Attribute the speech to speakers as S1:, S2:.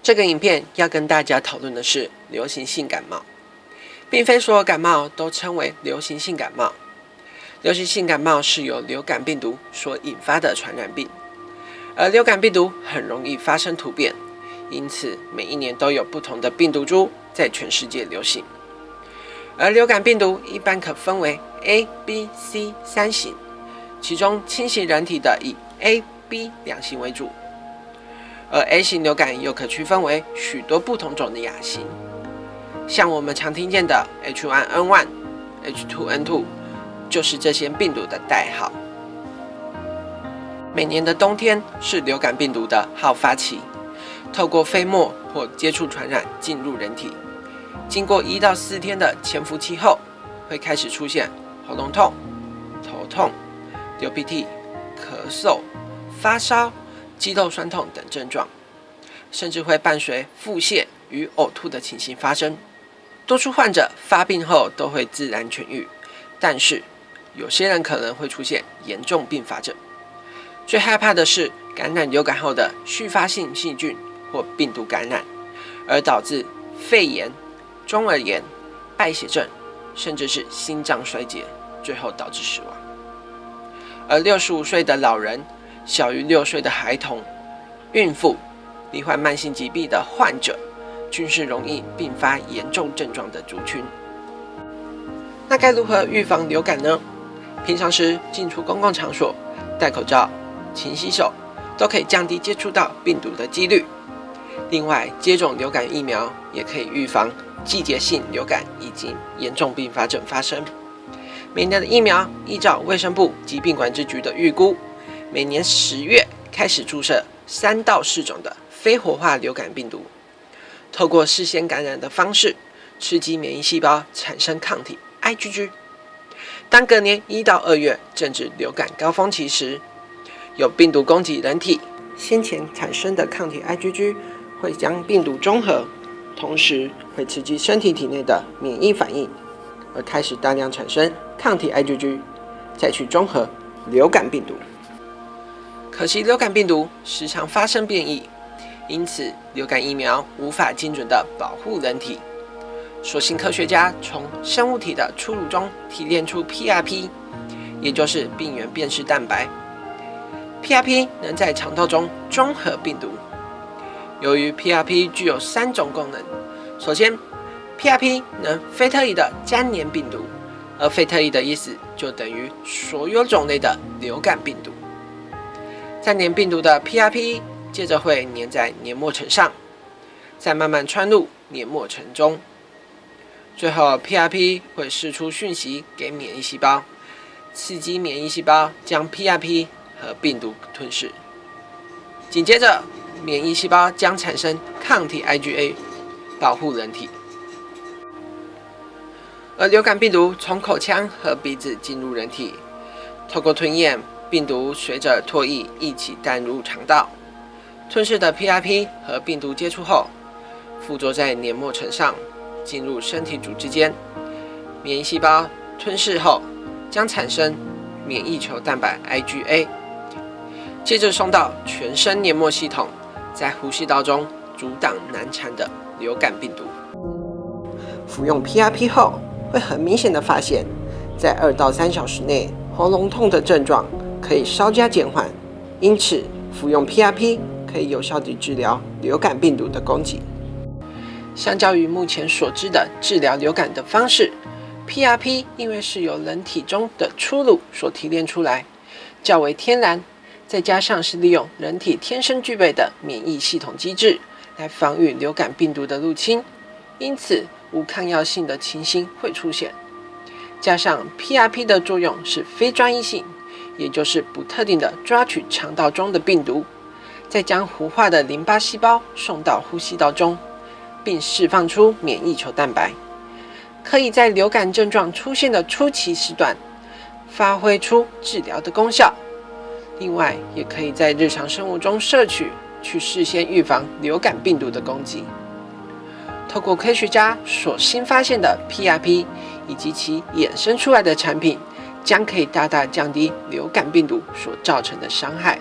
S1: 这个影片要跟大家讨论的是流行性感冒，并非所有感冒都称为流行性感冒。流行性感冒是由流感病毒所引发的传染病，而流感病毒很容易发生突变，因此每一年都有不同的病毒株在全世界流行。而流感病毒一般可分为 A、B、C 三型，其中轻型人体的以 A、B 两型为主，而 A 型流感又可区分为许多不同种的亚型，像我们常听见的 H1N1、H2N2 就是这些病毒的代号。每年的冬天是流感病毒的好发期，透过飞沫或接触传染进入人体，经过1到4天的潜伏期后，会开始出现喉咙痛、头痛、流鼻涕、咳嗽、发烧、肌肉酸痛等症状，甚至会伴随腹泻与呕吐的情形发生。多数患者发病后都会自然痊愈，但是有些人可能会出现严重并发症。最害怕的是感染流感后的续发性细菌或病毒感染，而导致肺炎、中耳炎、败血症，甚至是心脏衰竭，最后导致死亡。而65岁的老人、小于6岁的孩童、孕妇、罹患慢性疾病的患者，均是容易并发严重症状的族群。那该如何预防流感呢？平常时进出公共场所，戴口罩、勤洗手，都可以降低接触到病毒的几率。另外，接种流感疫苗也可以预防季节性流感以及严重并发症发生。每年的疫苗依照卫生部疾病管制局的预估，每年10月开始注射3到4种的非活化流感病毒，透过事先感染的方式，刺激免疫细胞产生抗体 IgG。当隔年1到2月正值流感高峰期时，有病毒攻击人体，先前产生的抗体 IgG 会将病毒中和，同时会刺激身体体内的免疫反应，而开始大量产生抗体 IgG， 再去中和流感病毒。可惜流感病毒时常发生变异，因此流感疫苗无法精准地保护人体。所幸科学家从生物体的初乳中提炼出 PRP， 也就是病原辨识蛋白。PRP 能在肠道中中和病毒。由于 PRP 具有3种功能，首先 PRP 能非特异的粘连病毒，而非特异的意思就等于所有种类的流感病毒。粘连病毒的 PRP 接着会粘在黏膜层上，再慢慢穿入黏膜层中，最后 PRP 会释出讯息给免疫细胞，刺激免疫细胞将 PRP 和病毒吞噬。紧接着免疫细胞将产生抗体 IgA 保护人体。而流感病毒从口腔和鼻子进入人体，透过吞咽，病毒随着唾液一起带入肠道。吞噬的 PRP 和病毒接触后，附着在黏膜层上，进入身体组织间。免疫细胞吞噬后，将产生免疫球蛋白 IgA， 接着送到全身黏膜系统，在呼吸道中阻挡难产的流感病毒。服用 PRP 后，会很明显的发现，在2到3小时内，喉咙痛的症状可以稍加减缓，因此服用 PRP 可以有效地治疗流感病毒的攻击。相较于目前所知的治疗流感的方式， PRP 因为是由人体中的初乳所提炼出来，较为天然，再加上是利用人体天生具备的免疫系统机制来防御流感病毒的入侵，因此无抗药性的情形会出现。加上 PRP 的作用是非专一性，也就是不特定的抓取肠道中的病毒，再将活化的淋巴细胞送到呼吸道中，并释放出免疫球蛋白，可以在流感症状出现的初期时段发挥出治疗的功效。另外，也可以在日常生活中摄取，去事先预防流感病毒的攻击。透过科学家所新发现的 PRP 以及其衍生出来的产品，将可以大大降低流感病毒所造成的伤害。